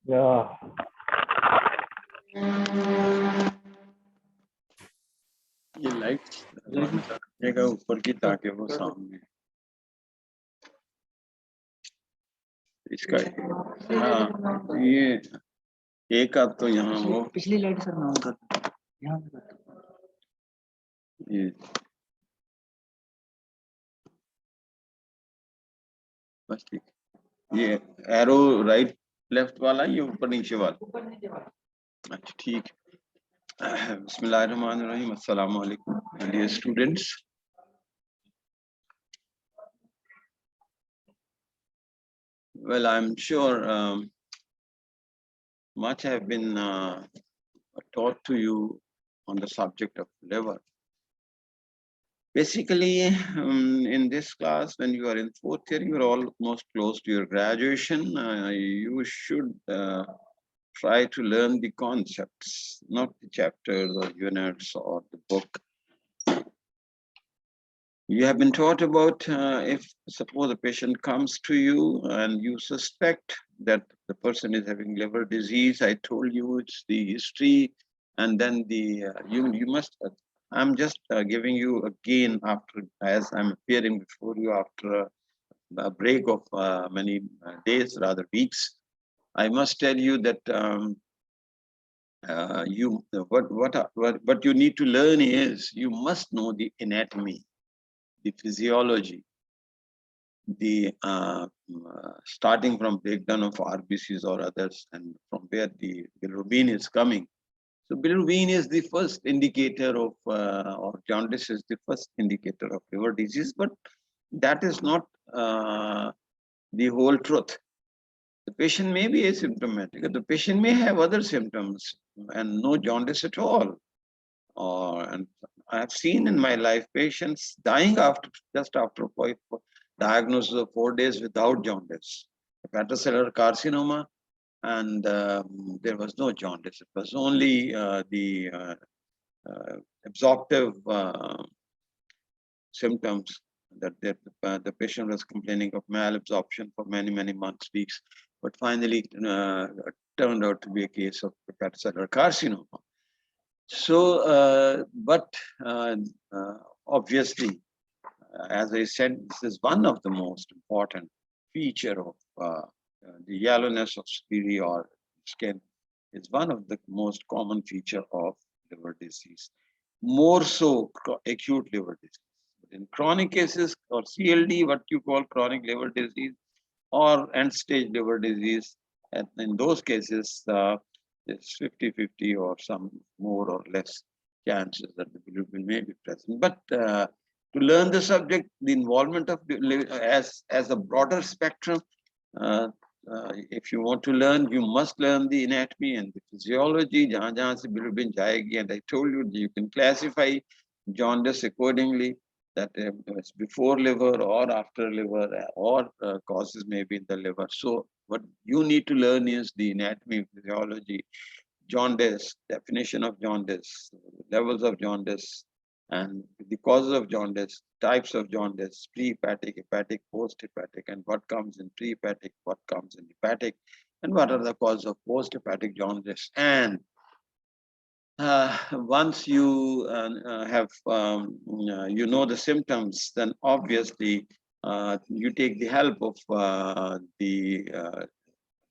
Yeah. ये light रखिएगा ऊपर की ताकि वो सामने इसका हाँ ये एक आध तो यहाँ वो पिछली लाइट सर मैं ऑन करता यहाँ ये बस ठीक ये एरो राइट लेफ्ट वाला ये ऊपर नीचे वाला अच्छा ठीक बिस्मिल्लाहिर्रहमानिर्रहीम अस्सलाम वालेकुम dear students well I'm sure much have been taught to you on the subject of liver. Basically, in this class, when you are in fourth year, you are almost close to your graduation. You should try to learn the concepts, not the chapters or units or the book. You have been taught about if suppose a patient comes to you and you suspect that the person is having liver disease. I told you it's the history, and then the you must. I'm just giving you again after as I'm appearing before you after a break of many days, rather weeks. I must tell you that what you need to learn is you must know the anatomy, the physiology, the starting from breakdown of RBCs or others, and from where the bilirubin is coming. So bilirubin is the first indicator of, or jaundice is the first indicator of liver disease, but that is not the whole truth. The patient may be asymptomatic, the patient may have other symptoms and no jaundice at all. And I have seen in my life patients dying just after diagnosis of 4 days without jaundice, hepatocellular carcinoma, and there was no jaundice. It was only the absorptive symptoms that the patient was complaining of malabsorption for many months, weeks, but finally turned out to be a case of hepatocellular carcinoma. So, but obviously, as I said, this is one of the most important feature of the yellowness of superior skin is one of the most common feature of liver disease, more so acute liver disease. But in chronic cases or CLD, what you call chronic liver disease or end-stage liver disease, and in those cases, it's 50-50 or some more or less chances that the bilirubin may be present. But to learn the subject, the involvement of as a broader spectrum, if you want to learn, you must learn the anatomy and the physiology. Jahan se bilirubin jayegi, and I told you you can classify jaundice accordingly. That it's before liver or after liver, or causes may be in the liver. So what you need to learn is the anatomy, physiology, jaundice, definition of jaundice, levels of jaundice, and the causes of jaundice, types of jaundice, pre-hepatic, hepatic, post-hepatic, and what comes in pre-hepatic, what comes in hepatic, and what are the causes of post-hepatic jaundice. And once you have, you know the symptoms, then obviously you take the help of the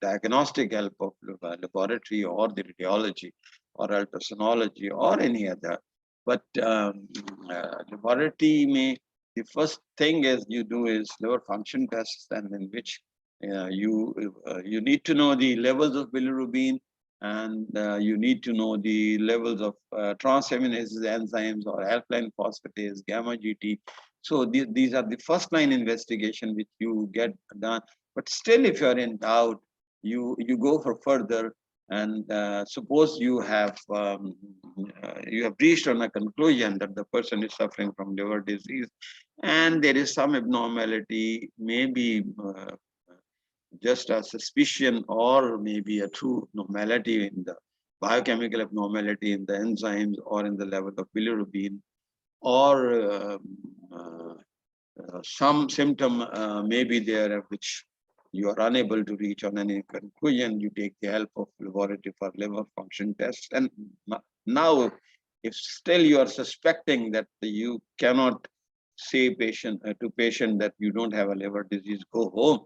diagnostic help of laboratory or the radiology or ultrasonography or any other. But laboratory may, the first thing is you do is liver function tests, and in which you need to know the levels of bilirubin, and you need to know the levels of transaminases enzymes or alkaline phosphatase, gamma GT. So these are the first line investigation which you get done. But still, if you are in doubt, you go for further, and suppose you have reached on a conclusion that the person is suffering from liver disease, and there is some abnormality, maybe just a suspicion or maybe a true normality in the biochemical abnormality in the enzymes or in the level of bilirubin, or some symptom may be there which you are unable to reach on any conclusion, you take the help of laboratory for liver function tests. And now, if still you are suspecting that you cannot say to patient that you don't have a liver disease, go home.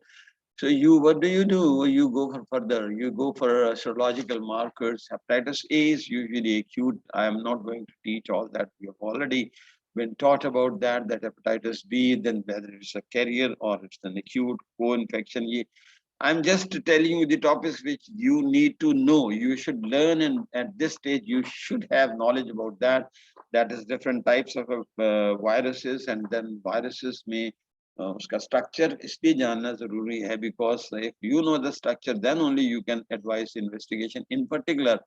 So what do? You go for further. You go for serological markers. Hepatitis A is usually acute. I am not going to teach all that. We have already been taught about that. That hepatitis B, then whether it's a carrier or it's an acute co-infection. I'm just telling you the topics which you need to know. You should learn, and at this stage, you should have knowledge about that. That is different types of viruses, and then viruses may उसका structure इसलिए जानना जरूरी है, because if you know the structure, then only you can advise investigation. In particular,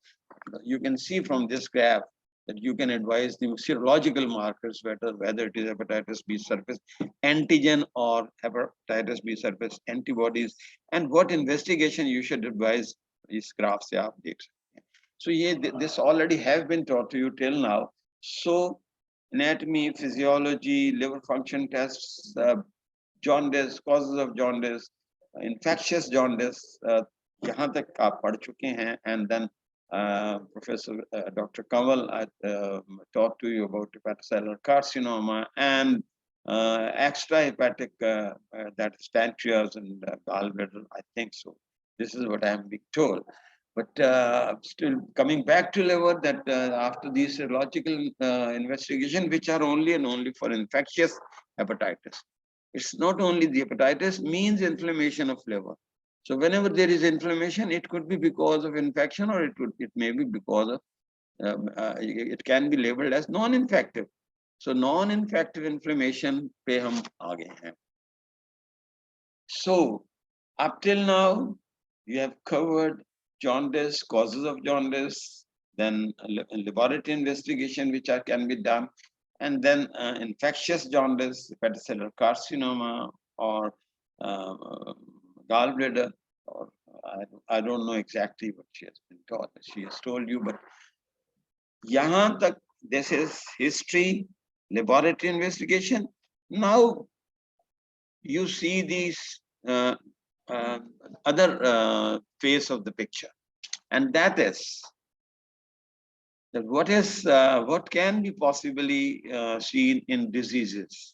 you can see from this graph that you can advise the serological markers, whether it is hepatitis B surface antigen or hepatitis B surface antibodies, and what investigation you should advise. इस graph से आप देख सकते हैं. So this already have been taught to you till now. So anatomy, physiology, liver function tests, jaundice, causes of jaundice, infectious jaundice, यहाँ तक आप पढ़ चुके हैं. And then Professor Dr. Kamal talked to you about hepatocellular carcinoma and extrahepatic, that is pancreas and gallbladder, I think so. This is what I am being told. But still coming back to liver, that after these serological investigation, which are only and only for infectious hepatitis. It's not only the hepatitis means inflammation of liver. So whenever there is inflammation, it could be because of infection, or it may be because of it can be labeled as non-infective. So non-infective inflammation पे हम आगे हैं. So up till now, you have covered jaundice, causes of jaundice, then laboratory investigation which can be done, and then infectious jaundice, hepatocellular carcinoma, or gallbladder, or I don't know exactly what she has been taught. She has told you, but yahan tak this is history, laboratory investigation. Now you see these other face of the picture, and that is that what can be possibly seen in diseases.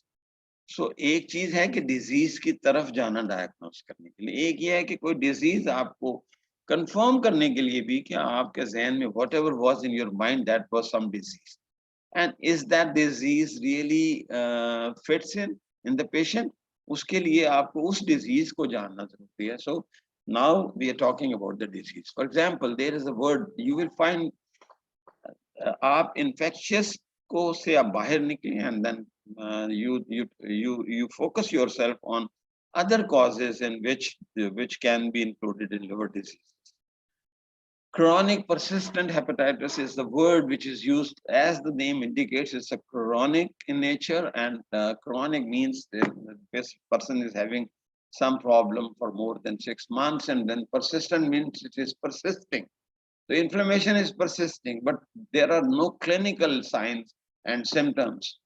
So एक चीज है कि disease की तरफ जाना diagnose करने के लिए, एक ये है कि कोई डिजीज आपको कंफर्म करने के लिए भी कि आपके जहन में whatever was in your mind, that was some disease, and is that disease really fits in the patient, उसके लिए आपको उस डिजीज को जानना जरूरी है. So now we are talking about the disease. For example, there is a word you will find, आप infectious को से आप बाहर निकले, and then you focus yourself on other causes in which can be included in liver disease. Chronic persistent hepatitis is the word which is used, as the name indicates. It's a chronic in nature, and chronic means this person is having some problem for more than 6 months, and then persistent means it is persisting. The inflammation is persisting, but there are no clinical signs and symptoms,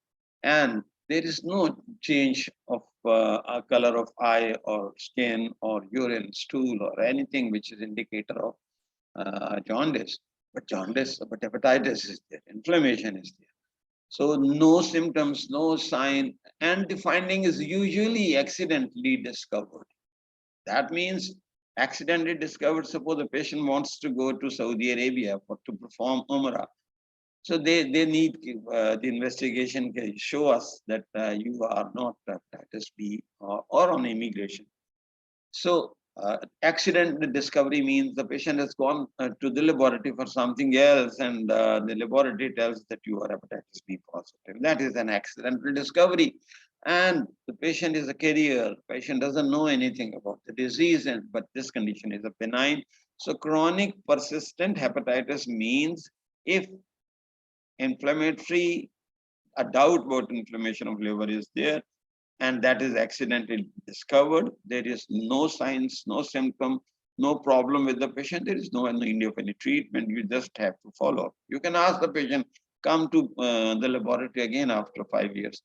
and there is no change of a color of eye or skin or urine, stool, or anything which is indicator of jaundice. But hepatitis is there, inflammation is there. So no symptoms, no sign, and the finding is usually accidentally discovered. That means accidentally discovered. Suppose the patient wants to go to Saudi Arabia to perform Umrah. So they need the investigation can show us that you are not hepatitis B or on immigration. So accident discovery means the patient has gone to the laboratory for something else, and the laboratory tells that you are hepatitis B positive. That is an accidental discovery. And the patient is a carrier. Patient doesn't know anything about the disease, but this condition is a benign. So chronic persistent hepatitis means if inflammatory, a doubt about inflammation of liver is there, and that is accidentally discovered, there is no signs, no symptom, no problem with the patient, there is no need of any treatment, you just have to follow up. You can ask the patient, come to the laboratory again after 5 years.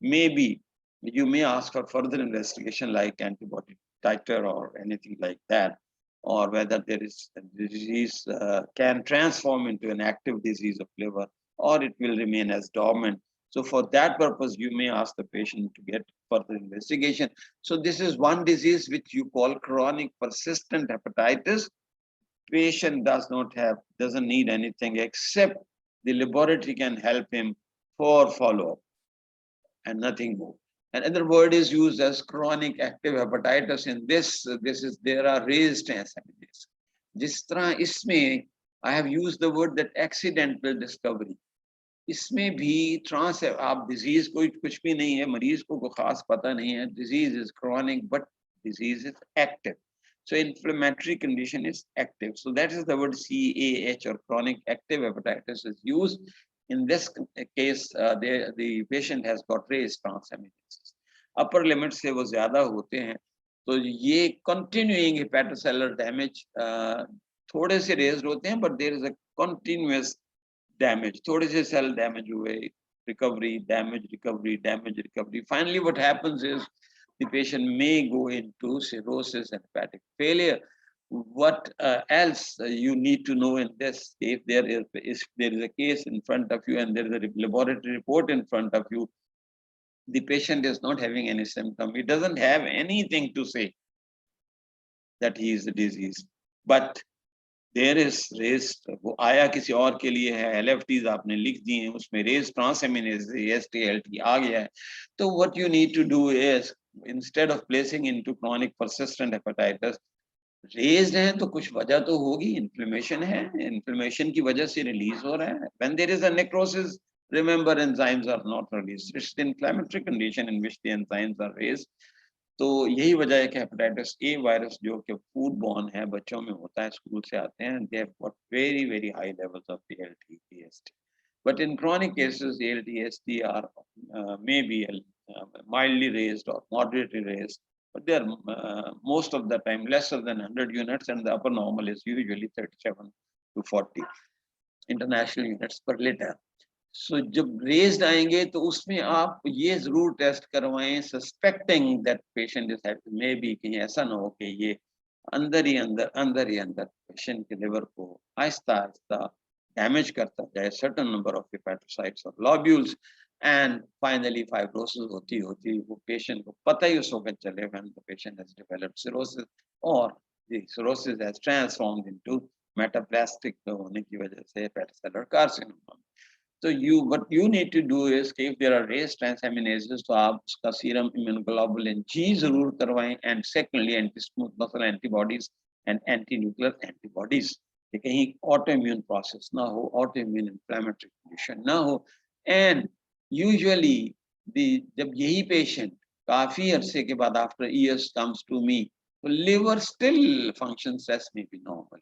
Maybe you may ask for further investigation like antibody titer or anything like that, or whether there is a disease can transform into an active disease of liver, or it will remain as dormant. So for that purpose, you may ask the patient to get further investigation. So this is one disease which you call chronic persistent hepatitis. Patient doesn't need anything except the laboratory can help him for follow-up and nothing more. Another word is used as chronic active hepatitis. In there are raised transaminases. जिस तरह इसमें I have used the word that accidental discovery. इसमें भी trans है, आप disease कोई कुछ भी नहीं है, मरीज को खास पता नहीं है, disease is chronic but disease is active. So inflammatory condition is active. So that is the word CAH, or chronic active hepatitis, is used. In this case, the patient has got raised transaminases. Upper limit से वो ज्यादा होते हैं, तो ये continuing hepatocellular damage थोड़े से raised होते हैं, but there is a continuous damage. थोड़े से cell damage हुए, recovery, damage, recovery, damage, recovery. Finally, what happens is the patient may go into cirrhosis and hepatic failure. What else you need to know in this? If there is a case in front of you and there is a laboratory report in front of you, the patient is not having any symptom. He doesn't have anything to say that he is a disease, but there is raised, वो आया किसी और के लिए है, LFTs आपने लिख दिए हैं, उसमें raised transaminase AST ALT आ गया है. तो what you need to do is, instead of placing into chronic persistent hepatitis, raised है तो कुछ वजह तो होगी, inflammation है, inflammation की वजह से release हो रहा है. When there is a necrosis, remember enzymes are not released. It's the inflammatory condition in which the enzymes are raised. तो यही वजह है कि हेपेटाइटिस ए वायरस जो कि फूड बॉर्न है, बच्चों में होता है, स्कूल से आते हैं, they have got very very high levels of ALT AST. But in chronic cases, ALT AST are maybe mildly raised or moderately raised, but they are most of the time lesser than 100 units, and the upper normal is usually 37 to 40 international units per liter. So जब raised आएंगे तो उसमें आप ये जरूर test करवाएं, suspecting that patient is having, may be कहीं ऐसा ना हो कि ये अंदर ही अंदर पेशेंट के लिवर को आहिस्ता आहिस्ता डैमेज करता जाए, सर्टेन नंबर ऑफ हेपेटोसाइट्स और लोब्यूल्स, एंड फाइनली फाइब्रोसिस होती वो पेशेंट को पता ही उस वक्त चले when the patient has developed cirrhosis, और the cirrhosis has transformed into metaplastic होने की वजह से hepatocellular carcinoma. So what you need to do is, if there are raised transaminases, तो आप उसका serum immunoglobulin G जरूर करवाएं, and secondly anti-smooth muscle antibodies and anti-nuclear antibodies, कि कहीं autoimmune process ना हो, autoimmune inflammatory condition ना हो. And usually जब यही patient काफी अरसे के बाद after years comes to me, तो liver still functions as maybe normal,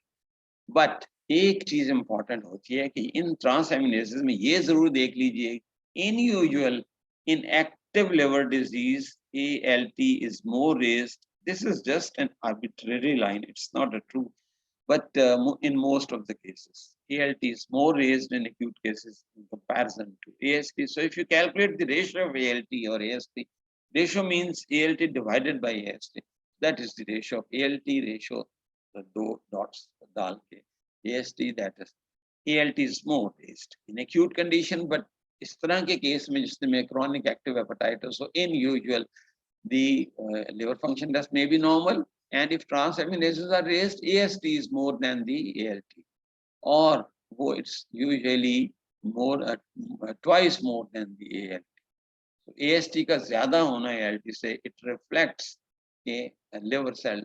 but एक चीज इंपॉर्टेंट होती है कि इन ट्रांसएमिनेसेस में ये जरूर देख लीजिए, इन usual in active liver disease ALT is more raised. This is just an arbitrary line, it's not a true, but in most of the cases ALT is more raised in acute cases in comparison to AST. So if you calculate the ratio of ALT or AST, ratio means ALT divided by AST, that is the ratio of ALT ratio, the दो dots डाल के AST, that is ALT is more raised in acute condition. But इस तरह के case में जिसमें chronic active hepatitis, so in usual the liver function test may be normal, and if transaminases are raised, AST is more than the ALT, or it's usually more twice more than the ALT. So AST का ज्यादा होना ALT से, it reflects कि liver cell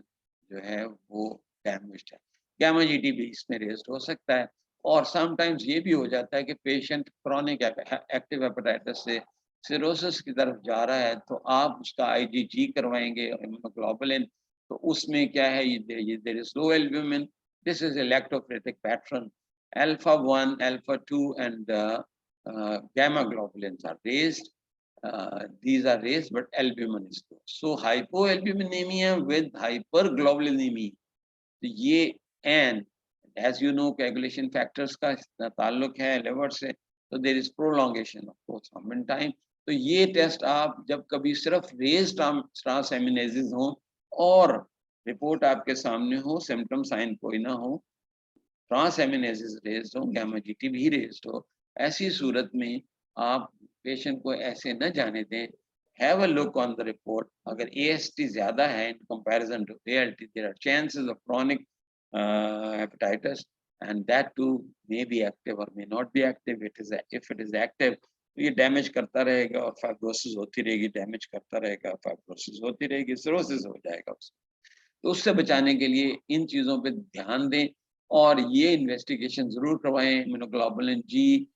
जो है वो damaged है. Gamma GT भी इसमें raised हो सकता है, और sometimes ये भी हो जाता है कि patient chronic active hepatitis से cirrhosis की तरफ जा रहा है, तो आप उसका IgG करवाएंगे, immunoglobulin, तो उसमें क्या है, there is low albumin. This is a lactophoretic pattern. Alpha 1, alpha 2 and gamma globulins are raised. These are raised, but albumin is low. So hypoalbuminemia with hyperglobulinemia, तो ये, and as you know coagulation factors का ताल्लुक है liver से, तो there is prolongation of post-thrombin time. तो ये test आप जब कभी सिर्फ raised transaminases हों और रिपोर्ट आपके सामने हो, सिम्टम साइन कोई ना हो, ट्रांसएमिनेसिस रेज्ड हो, गामा जीटी भी रेज्ड हो, ऐसी सूरत में आप पेशेंट को ऐसे न जाने दें। Have a look on the report. अगर एएसटी ज्यादा है in comparison to ALT, there are chances of chronic hepatitis, and that too may be active or may not be active. If it is active, तो ये damage करता रहेगा और fibrosis होती रहेगी, डैमेज करता रहेगा, फाइब्रोसिस होती रहेगी, सिरोसिस हो जाएगा उसमें। तो उससे बचाने के लिए इन चीजों पे ध्यान दें और ये इन्वेस्टिगेशन जरूर करवाएं। Immunoglobulin G,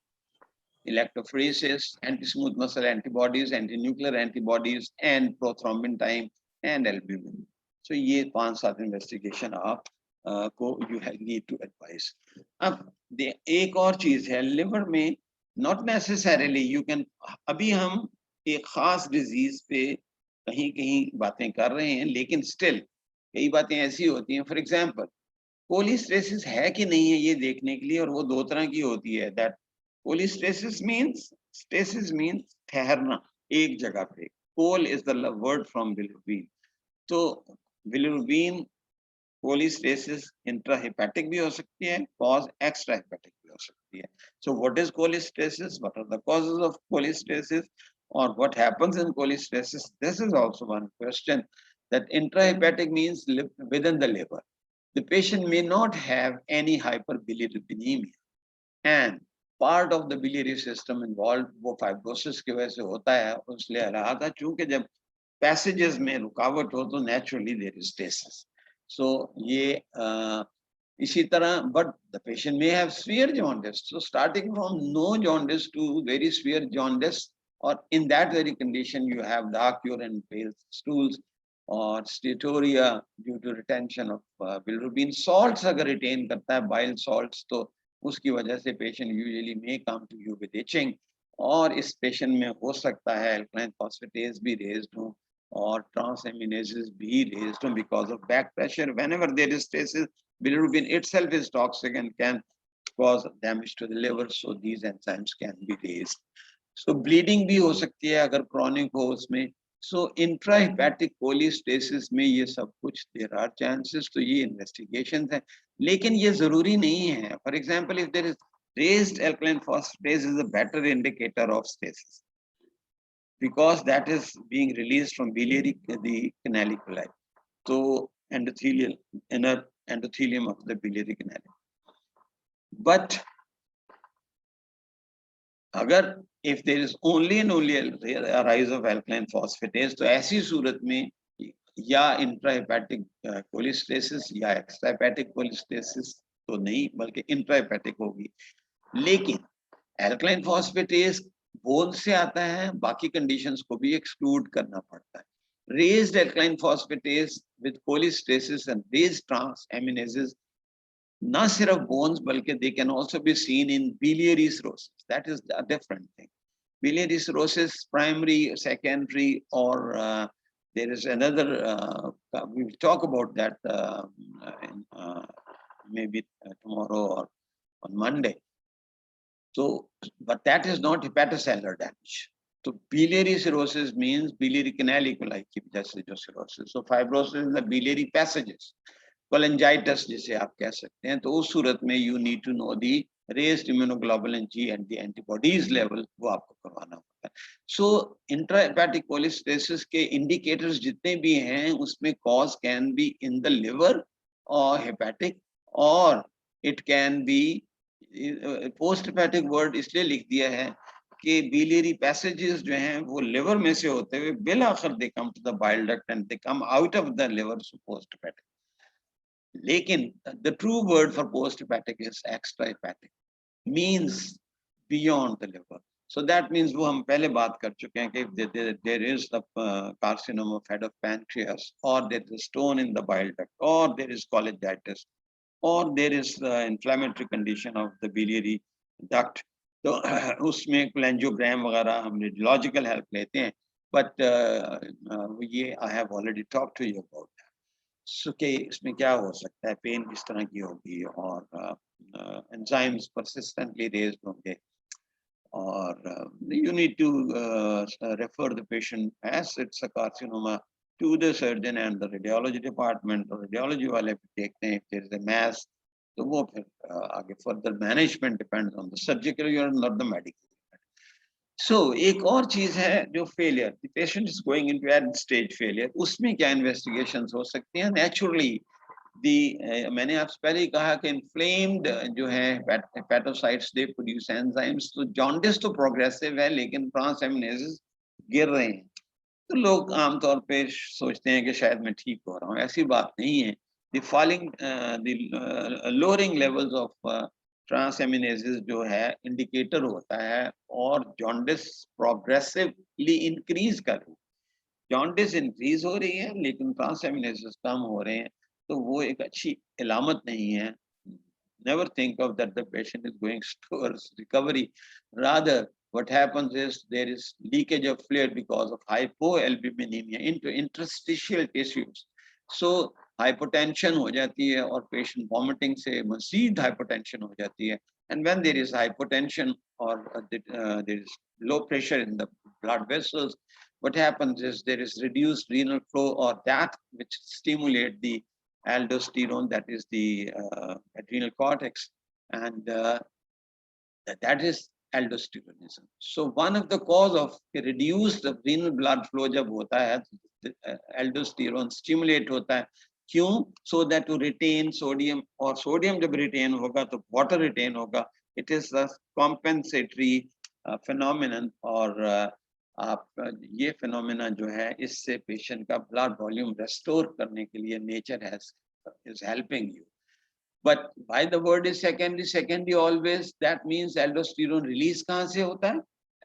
electrophoresis, anti-smooth muscle antibodies, anti-nuclear antibodies, and prothrombin time and albumin. So ये 5-7 इन्वेस्टिगेशन आप को you need to advise. अब एक और चीज है लिवर में, not necessarily you can, अभी हम एक खास डिजीज पे कहीं कहीं बातें कर रहे हैं, लेकिन स्टिल कई बातें ऐसी होती हैं। फॉर एग्जाम्पल, कोलिस्टेसिस है कि नहीं है ये देखने के लिए, और वो दो तरह की होती है। That cholestasis means, stasis means ठहरना एक जगह पे। Chole is the word from bilirubin. तो बिलिरुबिन कोलिस्टेसिस इंट्राहेपेटिक भी हो सकती है, कॉज एक्स्ट्रा हेपेटिक भी हो सकती है। So what is cholestasis, what are the causes of cholestasis, और what happens in cholestasis? This is also one question. That intrahepatic means within the liver, the patient may not have any hyperbilirubinemia, and part of the biliary system involved वो fibrosis की वजह से होता है, उसलिए रहा था। चूंकि जब passages में रुकावट हो तो naturally there is stasis. So ये इसी तरह, but the patient may have severe jaundice. So starting from no jaundice to very severe jaundice, or in that very condition you have dark urine, pale stools, और steatorrhoea due to retention of bilirubin. Salts अगर retain करता है, bile salts, तो उसकी वजह से patient usually may come to you with itching, और इस पेशेंट में हो सकता है अल्कलाइन फॉस्फेटेज भी रेज्ड हो और ट्रांसएमिनेसेस भी रेज्ड हो because of back pressure. Whenever there is stasis, bilirubin itself is toxic and can cause damage to the liver, so these enzymes can be raised. So bleeding भी हो सकती है अगर chronic हो उसमें। So intrahepatic cholestasis में ये सब कुछ there are chances, तो ये investigations हैं, लेकिन ये जरूरी नहीं है। For example, if there is raised alkaline phosphatase is a better indicator of stasis because that is being released from biliary the canaliculi, so endothelial inner endothelium of the biliary canal. But अगर if there is only and only a rise of alkaline phosphatase, तो ऐसी सूरत में या intrahepatic कोलिस्टेसिस या extrahepatic कोलिस्टेसिस तो नहीं, बल्कि intrahepatic होगी। लेकिन एल्कलाइन फॉस्फेटेज बोन से आता है, बाकी कंडीशंस को भी एक्सक्लूड करना पड़ता है। Raised alkaline phosphatase with cholestasis and raised transaminases, not सिर्फ bones बल्कि they can also be seen in biliary cirrhosis. That is a different thing. Biliary cirrhosis, primary, secondary, or there is another, we will talk about that maybe tomorrow or on Monday. So, but that is not hepatocellular damage. So biliary cirrhosis means biliary canaliculi की वजह से जो cirrhosis. So fibrosis in the biliary passages, cholangitis जिसे आप कह सकते हैं, तो उस सूरत में you need to know the raised immunoglobulin G and the antibodies level, वो आपको करवाना होता है। So intrahepatic cholestasis के indicators जितने भी हैं, उसमें cause can be in the liver or hepatic, or it can be post hepatic word इसलिए लिख दिया है कि biliary passages जो हैं वो liver में से होते हुए बिल आखिर they come to the bile duct and they come out of the liver, so post hepatic. लेकिन the true word for post hepatic is extra hepatic, means beyond the liver. So that means वो हम पहले बात कर चुके हैं कि there is the carcinoma of head of pancreas, or there is a stone in the bile duct, or there is cholangitis, or there is the inflammatory condition of the biliary duct. तो उसमें cholangiogram वगैरह हम radiological help लेते हैं, but ये I have already talked to you about that. So के इसमें क्या हो सकता है, पेन किस तरह की होगी, और enzymes persistently raised होंगे, और you need to refer the patient as it's a carcinoma to the surgeon and the radiology department, और radiology वाले देखते हैं if there is a mass, तो वो फिर आगे further management depends on the surgical unit, not the medical unit. So एक और चीज है जो failure, the patient is going into end stage failure, उसमें क्या investigations हो सकती हैं? Naturally मैंने आपसे पहले ही कहा कि inflamed जो है hepatocytes they produce enzymes, तो jaundice तो progressive है लेकिन transaminases गिर रहे हैं, तो लोग आमतौर पे सोचते हैं कि शायद मैं ठीक हो रहा हूँ, ऐसी बात नहीं है. The lowering levels of transaminases जो है इंडिकेटर होता है और jaundice progressively increase कर रही है. jaundice increase हो रही है लेकिन transaminases कम हो रहे हैं, तो वो एक अच्छी इलामत नहीं है. Never think of that the patient is going towards recovery. Rather, what happens is there is leakage of fluid because of hypoalbuminemia into interstitial tissues. So hypotension हो जाती है और patient vomiting से मज़ीद hypotension हो जाती है. And when there is hypotension or there is low pressure in the blood vessels, what happens is there is reduced renal flow, or that which stimulate the aldosterone, that is the adrenal cortex, and that is aldosteronism. So one of the cause of reduced renal blood flow जब होता है, aldosterone stimulate होता है. क्यों? So that to retain sodium, और sodium जब retain होगा तो water retain होगा. It is a compensatory phenomenon, और आप ये फिनोमेना जो है इससे पेशेंट का ब्लड वॉल्यूम रेस्टोर करने के लिए nature is helping you. But why the word is secondary? Secondary always, that means aldosterone release कहाँ से होता है?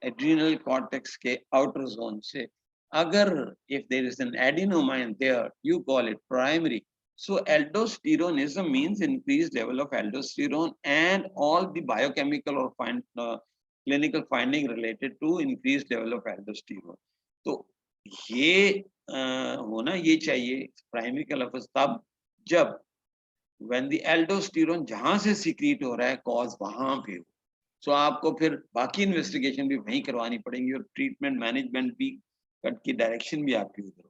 Adrenal cortex के outer zone से. अगर if there is an adenoma in there, you call it primary. So aldosteronism means increased level of aldosterone and all the biochemical or clinical finding related to increased level of aldosterone. तो ये होना ये चाहिए primary का लफ्ज तब जब when the aldosterone जहां से secrete हो रहा है cause वहां पे हो. So आपको फिर बाकी इन्वेस्टिगेशन भी वहीं करवानी पड़ेगी और ट्रीटमेंट मैनेजमेंट भी की डायरेक्शन भी आपकी उधर.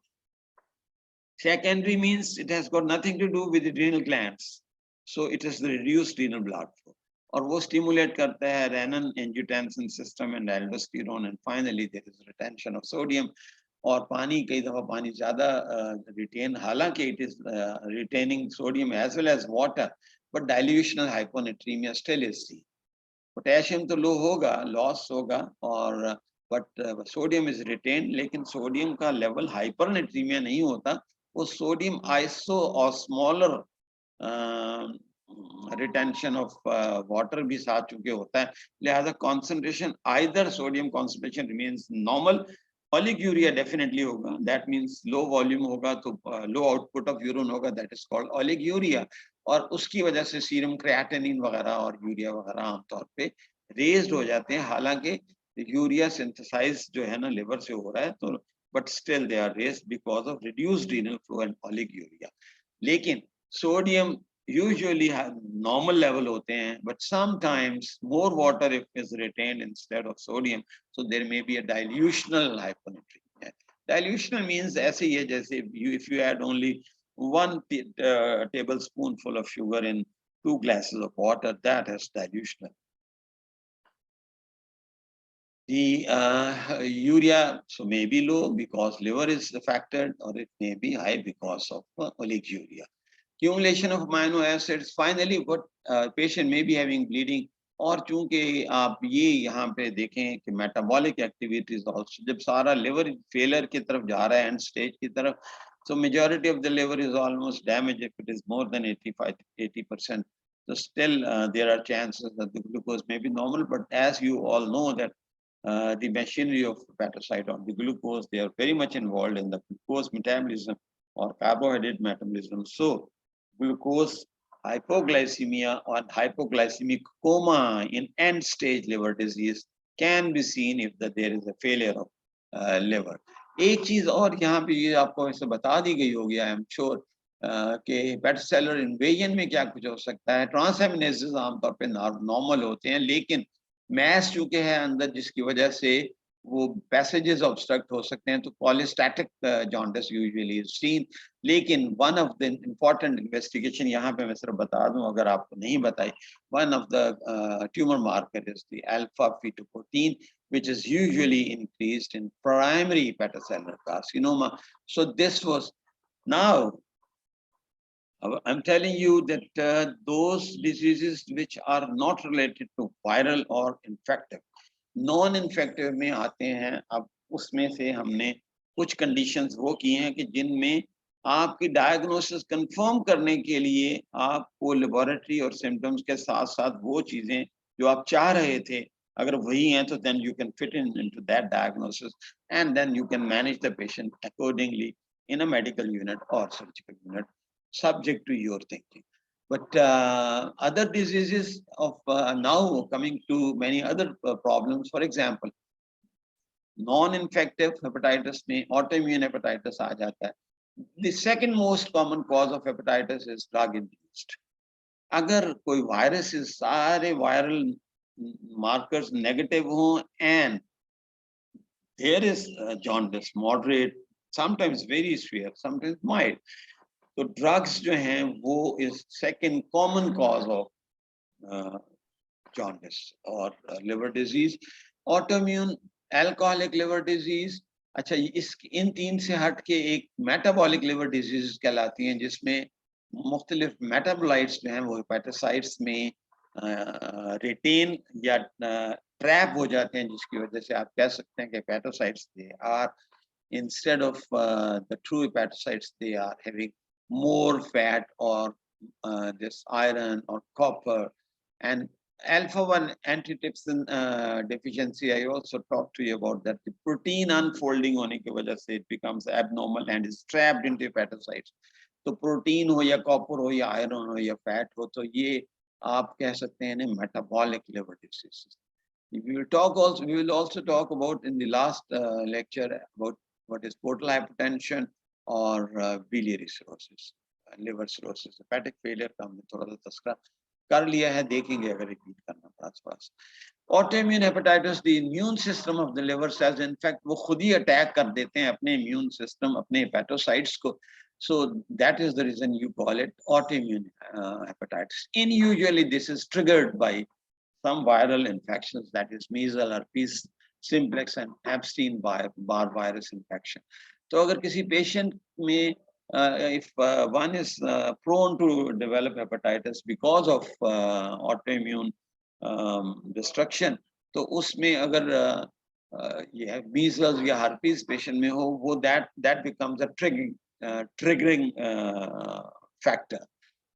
Secondary means it has got nothing to do with adrenal glands, so it is the reduced renal blood flow, और वो stimulate करता है renin angiotensin system and aldosterone, and finally there is retention of sodium. और पानी कई दफा पानी ज्यादा retain, हालांकि it is retaining sodium as well as water, but dilutional hyponatremia still is seen. Potassium तो लो होगा, loss होगा, और but sodium is retained, लेकिन sodium का level hypernatremia नहीं होता. वो sodium iso or smaller retention of water भी साथ चुके होता है, लिहाजा concentration, either sodium concentration remains normal, oliguria definitely होगा, that means low volume होगा तो low output of urine होगा, that is called oliguria, और उसकी वजह से सीरम क्रिएटिनिन वगैरह और यूरिया वगैरह आमतौर पे रेज्ड हो जाते हैं, हालांकि यूरिया सिंथेसाइज जो है ना लिवर से हो रहा है, तो but still they are raised because of reduced renal flow and oliguria. लेकिन सोडियम usually normal level होते हैं, but sometimes more water if is retained instead of sodium, so there may be a dilutional hyponatremia. Dilutional means ऐसे ही है जैसे if you add only 1 tablespoonful of sugar in 2 glasses of water, that is dilutional. The urea so may be low because liver is affected, or it may be high because of oliguria. Accumulation of amino acids. Finally, what patient may be having bleeding, और चूंकि आप ये यहाँ पे देखें कि metabolic activities also, जब सारा liver failure की तरफ जा रहा है end stage की तरफ, so majority of the liver is almost damaged if it is more than 85-80%. So still there are chances that the glucose may be normal, but as you all know that the machinery of hepatocyte or the glucose, they are very much involved in the glucose metabolism or carbohydrate metabolism. So glucose hypoglycemia or hypoglycemic coma in end stage liver disease can be seen if there is a failure of liver. एक चीज और यहाँ पे ये आपको ऐसे बता दी गई होगी, आई एम श्योर कि हेपेटोसेलुलर इन्वेजन में क्या कुछ हो सकता है. ट्रांसएमिनेसेस आमतौर पे नॉर्मल होते हैं, लेकिन मैस चूंकि है अंदर जिसकी वजह से वो passages obstruct हो सकते हैं, तो cholestatic jaundice usually is seen. लेकिन one of the important investigation यहाँ पे मैं सिर्फ बता दूं, अगर आपको नहीं बताई, one of the tumor marker is the alpha fetoprotein, which is usually increased in primary hepatocellular carcinoma. So this was now. I'm telling you that those diseases which are not related to viral or infective, non-infective में आते हैं. अब उसमें से हमने कुछ conditions वो की हैं कि जिनमें आपकी diagnosis confirm करने के लिए आपको laboratory और symptoms के साथ साथ वो चीजें जो आप चाह रहे थे, अगर वही हैं तो then you can fit into that diagnosis and then you can manage the patient accordingly in a medical unit or surgical unit, subject to your thinking. But other diseases of now coming to many other problems, for example, non-infective hepatitis में autoimmune hepatitis आ जाता है. The second most common cause of hepatitis is drug-induced. अगर कोई virus is सारे viral markers negative हों and there is jaundice, moderate, sometimes very severe, sometimes mild. तो drugs जो हैं वो is second common cause of jaundice और liver disease. Autoimmune alcoholic liver disease, अच्छा इस इन तीन से हट के एक मेटाबॉलिक लिवर डिजीज कहलाती हैं, जिसमें मुख्तलिफ मेटाबोलाइट्स जो हैं वो हेपेटोसाइट्स में रिटेन या ट्रैप हो जाते हैं, जिसकी वजह से आप कह सकते हैं कि hepatocytes they are, instead of the true hepatocytes, they are having more fat or this iron or copper. And alpha-1 antitrypsin deficiency, I also talked to you about that. The protein unfolding होने की वजह से it becomes abnormal and is trapped into hepatocytes. तो protein हो या copper हो या iron हो या फैट हो, तो ये आप कह सकते हैं metabolic liver diseases. We will also talk about in the last lecture about what is portal hypertension or biliary cirrhosis, liver cirrhosis, hepatic failure का हमने थोड़ा सा तस्करा कर लिया है, देखेंगे अगर रिपीट करना पड़ा आसपास. Autoimmune hepatitis, the immune system of the liver cells, in fact, वो खुद ही अटैक कर देते हैं अपने immune system, अपने hepatocytes को. So that is the reason you call it autoimmune hepatitis. And usually this is triggered by some viral infections, that is measles, herpes simplex and Epstein-Barr virus infection. तो अगर किसी patient में if one is prone to develop hepatitis because of autoimmune destruction, तो उसमें अगर ये measles या herpes patient में हो, वो that becomes a triggering factor.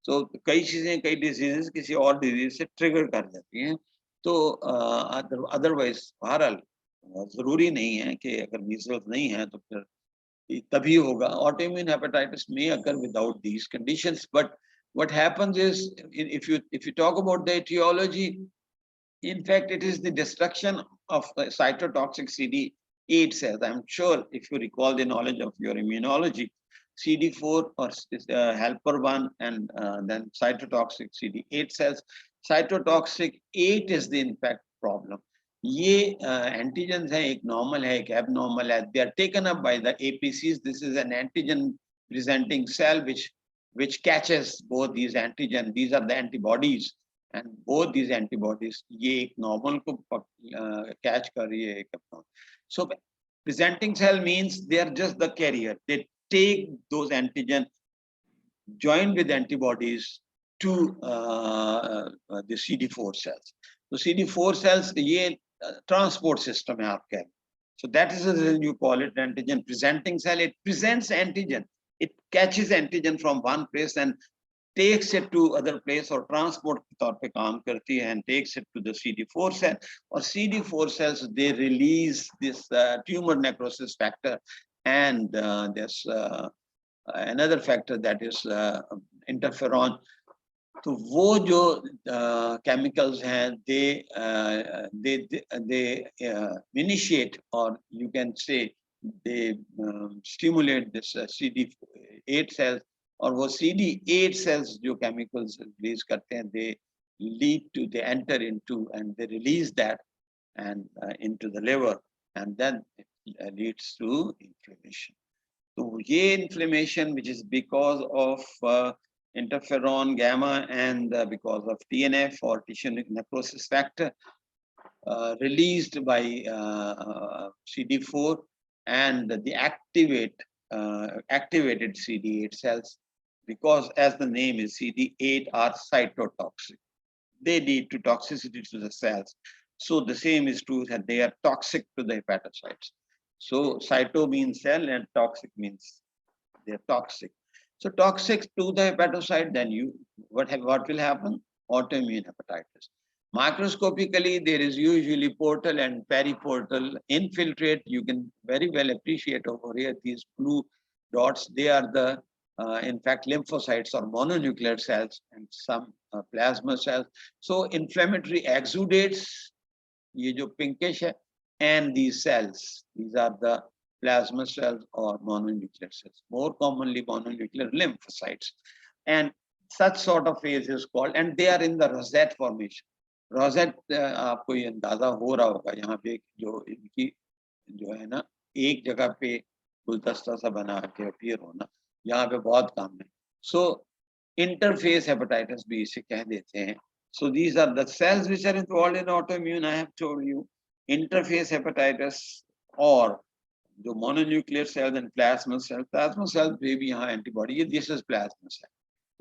तो कई चीजें, कई डिजीजेस किसी और डिजीज से ट्रिगर कर जाती हैं. तो अदरवाइज बहरहाल जरूरी नहीं है कि अगर मीजल्स नहीं है तो फिर तभी होगा. ऑटोइम्यून हेपेटाइटिस में अगर without these conditions, but what happens is if you talk about the etiology, in fact it is the destruction of the cytotoxic CD8 cells. I'm sure if you recall the knowledge of your immunology, CD4 or helper 1 and then cytotoxic CD8 cells. Cytotoxic 8 is the in fact problem. ये antigens हैं, एक normal है, एक abnormal है. They are taken up by the APCs. This is an antigen presenting cell which catches both these antigen. These are the antibodies, and both these antibodies ये एक normal को catch कर रही है, एक abnormal. So presenting cell means they are just the carrier. They take those antigen joined with antibodies to the CD4 cells. So CD4 cells ये transport system है आप कह. So that is the reason you call it antigen presenting cell. It presents antigen. It catches antigen from one place and takes it to other place, or transport के तौर पे काम करती है, and takes it to the CD4 cell. Or CD4 cells, they release this tumor necrosis factor and there's another factor that is interferon. तो वो जो chemicals हैं, they initiate, or you can say they stimulate this CD8 cells, और वो CD8 cells जो chemicals release करते हैं, they enter into and they release that and into the liver, and then it leads to inflammation. So ये inflammation, which is because of interferon gamma and because of TNF or tissue necrosis factor, released by CD4 and the activated CD8 cells, because as the name is, CD8 are cytotoxic. They lead to toxicity to the cells. So the same is true that they are toxic to the hepatocytes. So cyto means cell and toxic means they are toxic. So toxic to the hepatocyte, then what will happen? Autoimmune hepatitis. Microscopically, there is usually portal and periportal infiltrate. You can very well appreciate over here these blue dots. They are the, in fact, lymphocytes or mononuclear cells and some plasma cells. So inflammatory exudates, ये जो pinkish है, and these cells, these are the plasma cells or mononuclear cells, more commonly mononuclear lymphocytes. And such sort of phase is called, and they are in the rosette formation. Rosette, आपको ये अंदाजा हो रहा होगा यहाँ पे जो इनकी जो है ना एक जगह पे गुलदस्ता सा बना के अपीयर होना, यहाँ पे बहुत काम है. So interface hepatitis भी इसे कह देते हैं. So these are the cells which are involved in autoimmune. I have told you interface hepatitis or जो mononuclear cells and plasma cells पे भी यहाँ antibody है. This is plasma cell.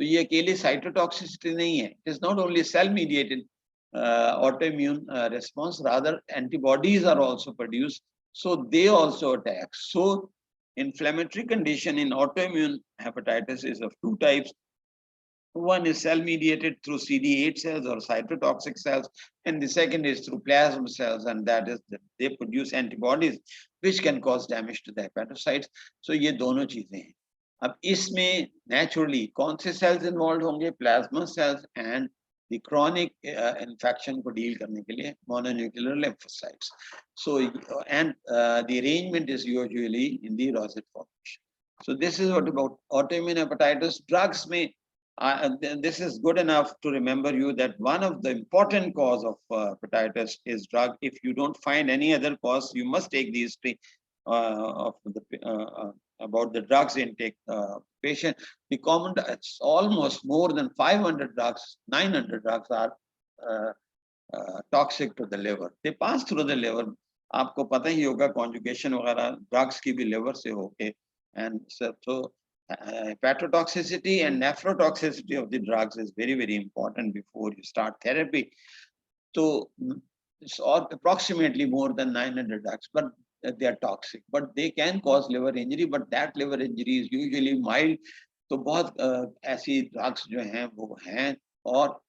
तो ये अकेले cytotoxicity नहीं है. It is not only cell mediated autoimmune response, rather antibodies are also produced. So they also attack. So inflammatory condition in autoimmune hepatitis is of two types. One is cell mediated through CD8 cells or cytotoxic cells, and the second is through plasma cells, and that is that they produce antibodies which can cause damage to the hepatocytes. So ये दोनों चीजें हैं. अब इसमें naturally कौन से cells involved होंगे? Plasma cells and the chronic infection को deal करने के लिए mononuclear lymphocytes. So and the arrangement is usually in the rosette formation. So this is what about autoimmune hepatitis. Drugs may this is good enough to remember you that one of the important cause of hepatitis is drug. If you don't find any other cause, you must take these three about the drugs intake patient. The common, it's almost more than 500 drugs, 900 drugs are toxic to the liver. They pass through the liver. आपको पता ही होगा conjugation वगैरह drugs की भी liver से होके, and so hepatotoxicity and nephrotoxicity of the drugs is very, very important before you start therapy. So it's approximately more than 900 drugs, but they are toxic. But they can cause liver injury, but that liver injury is usually mild. तो बहुत ऐसी drugs जो हैं वो हैं. और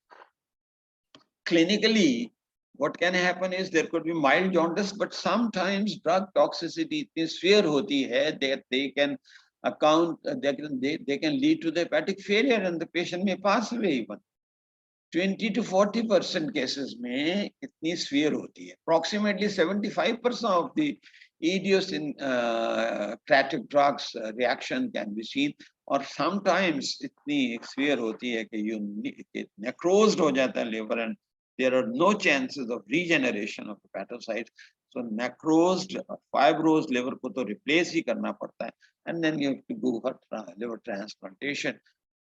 clinically, what can happen is there could be mild jaundice, but sometimes drug toxicity इतनी severe होती है that they can they can lead to the hepatic failure and the patient may pass away even. 20 to 40% cases में इतनी severe होती है. Approximately 75% of the idiosyncratic drugs reaction can be seen, or sometimes इतनी severe होती है कि necrosed हो जाता है liver and there are no chances of regeneration of hepatocytes. So necrosed, fibrosed liver को तो replace ही करना पड़ता है, and then you have to do liver transplantation.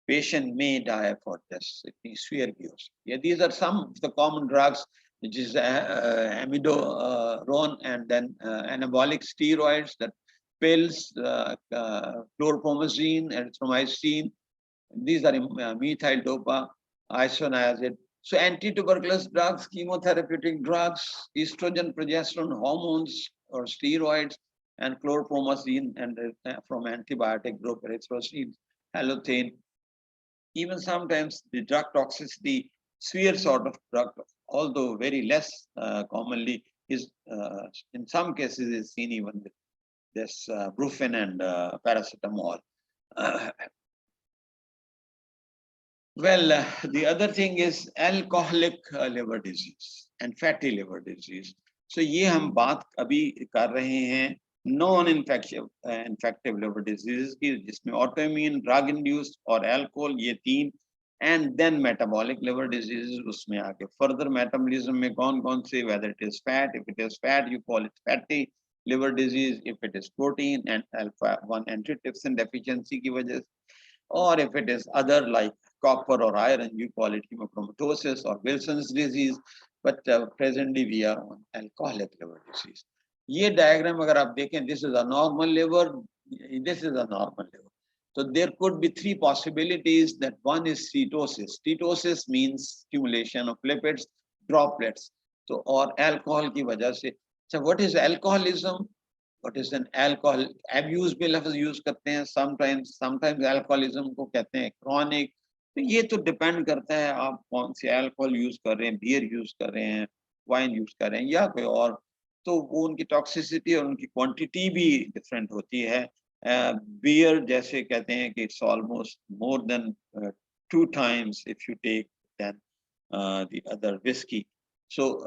Patient may die for this. Severe use. Yeah, these are some of the common drugs, which is amiodarone and then anabolic steroids, that pills, chlorpromazine, erythromycin. These are methyl dopa, isoniazid. So anti-tuberculous drugs, chemotherapeutic drugs, estrogen, progesterone, hormones or steroids, and chlorpromazine, and from antibiotic group, erythrocin, halothane. Even sometimes the drug toxicity, severe sort of drug, although very less commonly, is in some cases is seen even with this brufen and paracetamol. Well, the other thing is alcoholic liver disease and fatty liver disease. So ये हम बात अभी कर रहे हैं non-infective liver diseases की, जिसमें autoimmune, drug induced और alcohol, ये तीन, and then metabolic liver diseases. उसमें आके further metabolism में कौन कौन से, whether it is fat, if it is fat you call it fatty, liver disease if it is protein and alpha 1 antitrypsin deficiency की वजह से, or if it is other like copper or iron, you call it hemochromatosis or Wilson's disease. But presently we are on alcoholic liver disease. ये diagram अगर आप देखें, this is a normal liver, this is a normal liver. So there could be three possibilities. That one is steatosis. Steatosis means accumulation of lipids, droplets. So or alcohol की वजह से. So what is alcoholism? What is an alcohol abuse भी लफ्ज use करते हैं. Sometimes alcoholism को कहते हैं chronic. तो ये तो डिपेंड करता है आप कौन से अल्कोहल यूज कर रहे हैं, बियर यूज कर रहे हैं, वाइन यूज कर रहे हैं या कोई और. तो वो उनकी टॉक्सिसिटी और उनकी क्वांटिटी भी डिफरेंट होती है. बियर जैसे कहते हैं कि it's almost more than 2 times if you take than the other whiskey. So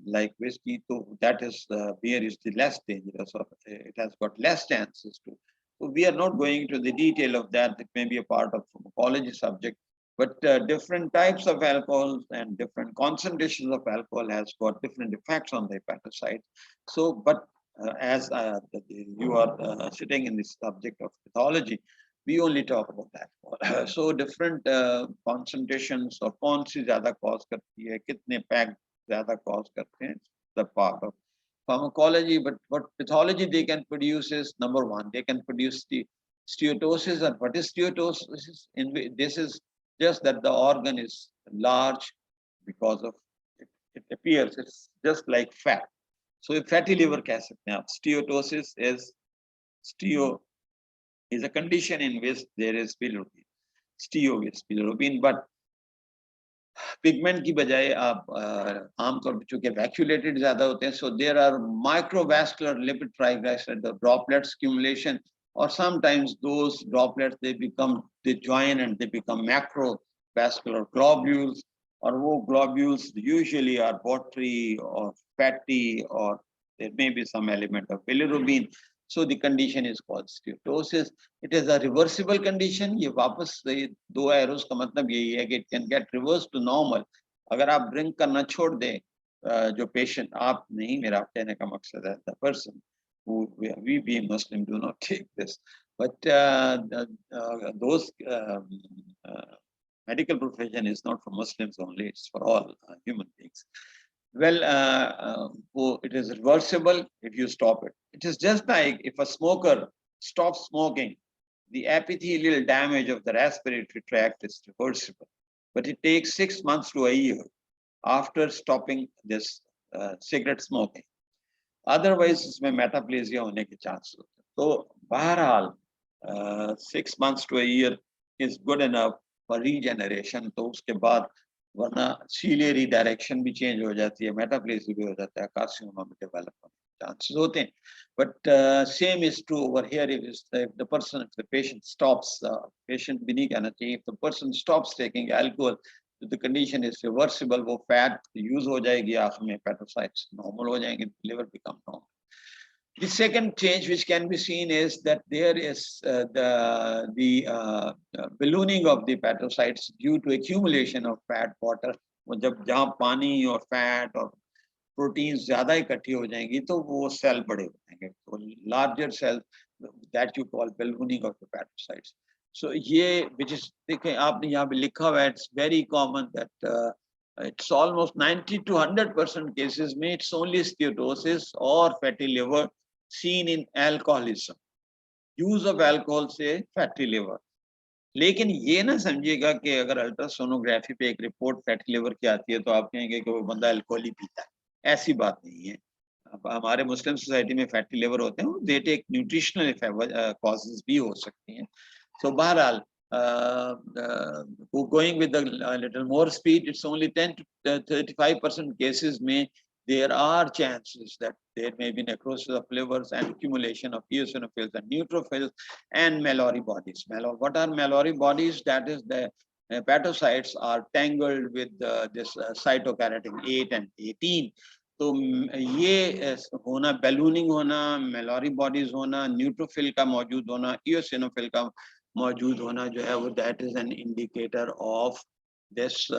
like whiskey, so that is beer is the less dangerous, or it has got less chances to. So we are not going into the detail of that. It may be a part of pharmacology subject, but different types of alcohols and different concentrations of alcohol has got different effects on the hepatocyte. So, but as you are sitting in this subject of pathology, we only talk about alcohol. So different concentrations or कौन सी ज़्यादा cause करती है, कितने pack ज़्यादा cause करते हैं, the part of pharmacology. But what pathology they can produce is, number one, they can produce the steatosis. And what is steatosis? This is just that the organ is large because of it appears, it's just like fat. So if fatty liver कह सकते हैं आप. Steatosis is a condition in which there is bilirubin. Steo is bilirubin, but pigment की बजाय आप आमतौर पर चूंकि वैक्यूलेटेड ज्यादा होते हैं, so there are microvascular lipid triglyceride droplets accumulation, or sometimes those droplets they join and they become macrovascular globules, or वो globules usually are watery or fatty, or there may be some element of bilirubin. So the condition is called steatosis. It is a reversible condition. ये वापस दो arrows का मतलब यही है कि it can get reversed to normal. अगर आप ड्रिंक करना छोड़ दें, जो पेशेंट, आप नहीं, मेरा कहने का मकसद है the person who we being Muslim do not take this, but those medical profession is not for Muslims only, it's for all human beings. Well, it is reversible if you stop it. It is just like if a smoker stops smoking, the epithelial damage of the respiratory tract is reversible. But it takes 6 months to a year after stopping this cigarette smoking. Otherwise, इसमें metaplasia होने के chance होते हैं. तो बहरहाल 6 months to a year is good enough for regeneration. तो उसके बाद वरना सीलियरी डायरेक्शन भी चेंज हो जाती है, मेटाप्लेसिया भी हो जाता है, कार्सिनोमा में डेवलप होने के चांसेस होते हैं. But same is true over here. If the patient stops, patient भी नहीं कहना चाहिए, if the person stops taking alcohol, the condition is reversible. वो फैट यूज हो जाएगी, आखिर में हेपेटोसाइट्स नॉर्मल हो जाएंगे, liver become normal. The second change which can be seen is that there is the ballooning of the hepatocytes due to accumulation of fat water. जब जहाँ पानी और फैट और प्रोटीन ज्यादा इकट्ठी हो जाएंगी तो वो सेल बड़े हो जाएंगे. तो larger cells that you call ballooning of the hepatocytes. So ये which is, देखें आपने यहाँ पे लिखा हुआ है, it's very common that it's almost 90 to 100% cases में it's only steatosis or fatty liver seen in alcoholism. Use of alcohol से fatty liver. लेकिन ये ना समझिएगा कि अगर अल्ट्रासोनोग्राफी पे एक रिपोर्ट फैटी लिवर की आती है तो आप कहेंगे कि वो बंदा अल्कोहल ही पीता है. ऐसी बात नहीं है. अब हमारे मुस्लिम सोसाइटी में फैटी लिवर होते हैं, दे टेक न्यूट्रिशनल कॉजेज भी हो सकती हैं. सो बहरहाल going with a little more speed, it's only 10 to 35% cases में there are chances that there may be necrosis of livers and accumulation of eosinophils and neutrophils and Mallory bodies. What are Mallory bodies? That is, the hepatocytes are tangled with this cytokeratin 8 and 18. तो ये होना, ballooning होना, Malorie bodies होना, neutrophil का मौजूद होना, इयोसिनोफिल का मौजूद होना जो है वो that is an indicator of this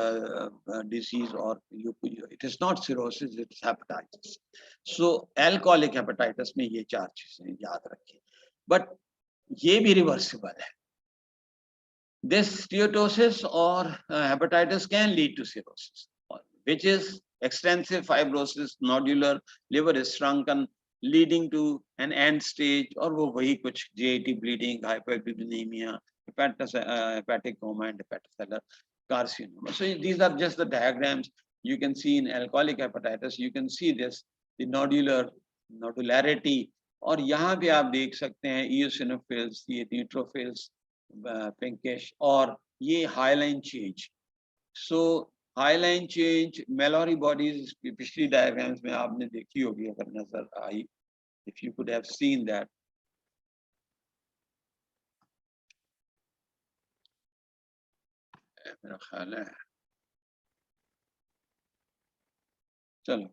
disease, or it is not cirrhosis, it's hepatitis. So alcoholic hepatitis में ये चार चीजें याद रखें, but ये भी reversible है. This steatosis or hepatitis can lead to cirrhosis, which is extensive fibrosis, nodular liver is shrunken, leading to an end stage, or वो वही कुछ GIT bleeding, hyperbilinemia, hepatic coma, and hepatocellular carcinoma. So these are just the diagrams you can see in alcoholic hepatitis. You can see this, the nodularity, और यहाँ पे आप देख सकते हैं eosinophils, ये neutrophils, pinkish, और ये hyaline change. So hyaline change Mallory bodies पिछली डायग्राम्स में आपने देखी होगी अगर नजर आई, if you could have seen that. मेरा ख्याल है चलो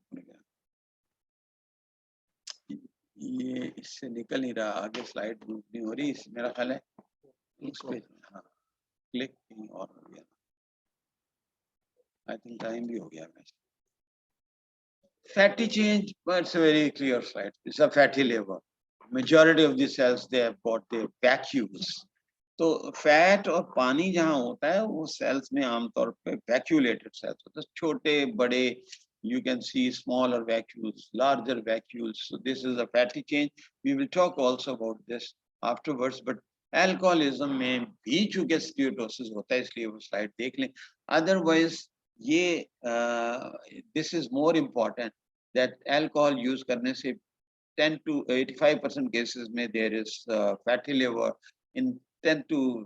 ये इससे निकल नहीं रहा, आगे स्लाइड मूव नहीं हो रही, मेरा ख्याल है इस पे हाँ क्लिक नहीं और हो गया. I think time भी हो गया. Fatty change, but it's a very clear slide. It's a fatty liver. Majority of the cells, they have got their vacuoles. तो फैट और पानी जहाँ होता है वो सेल्स में आमतौर पे वैक्यूलेटेड सेल्स होते हैं, छोटे बड़े. You can see smaller vacuoles, larger vacuoles. So this is a fatty change. We will talk also about this afterwards. But alcoholism में भी चूंकि स्टीरोसिस होता है इसलिए वो स्लाइड देख लें. Otherwise ये this is more important that alcohol use करने से 10 to 85% cases में there is fatty liver. In 10 to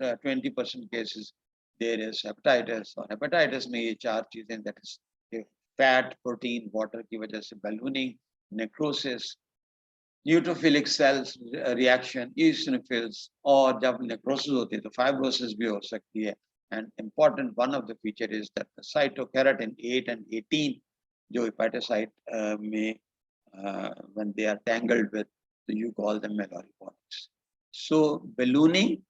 20% cases there is hepatitis. और hepatitis में ये चार चीजें, that is fat, protein, water की वजह से ballooning, necrosis, neutrophilic cells reaction, eosinophils, और जब necrosis होती है तो fibrosis भी हो सकती है. And important one of the feature is that the cytokeratin 8 and 18 जो hepatocyte में when they are tangled with, so you call them melory bodies. So ballooning,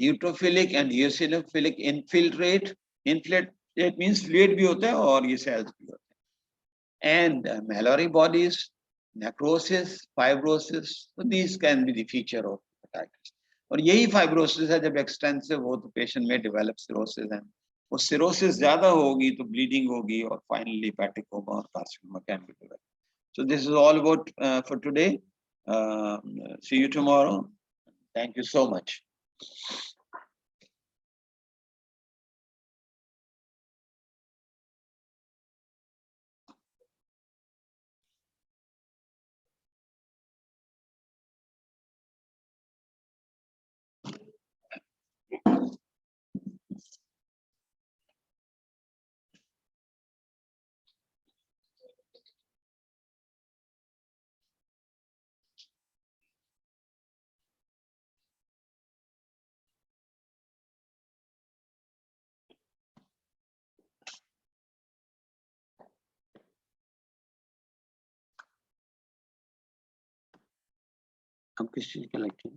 neutrophilic and eosinophilic infiltrate means fluid भी होता है और ये cells भी होते हैं. And melory bodies, necrosis, fibrosis, so these can be the feature of hepatitis. और यही fibrosis है जब extensive हो तो patient में develop cirrhosis है. वो cirrhosis ज़्यादा होगी तो bleeding होगी और finally hepatic coma और carcinoma can be developed. So this is all about for today. See you tomorrow. Thank you so much. हम किस चीज के लगे?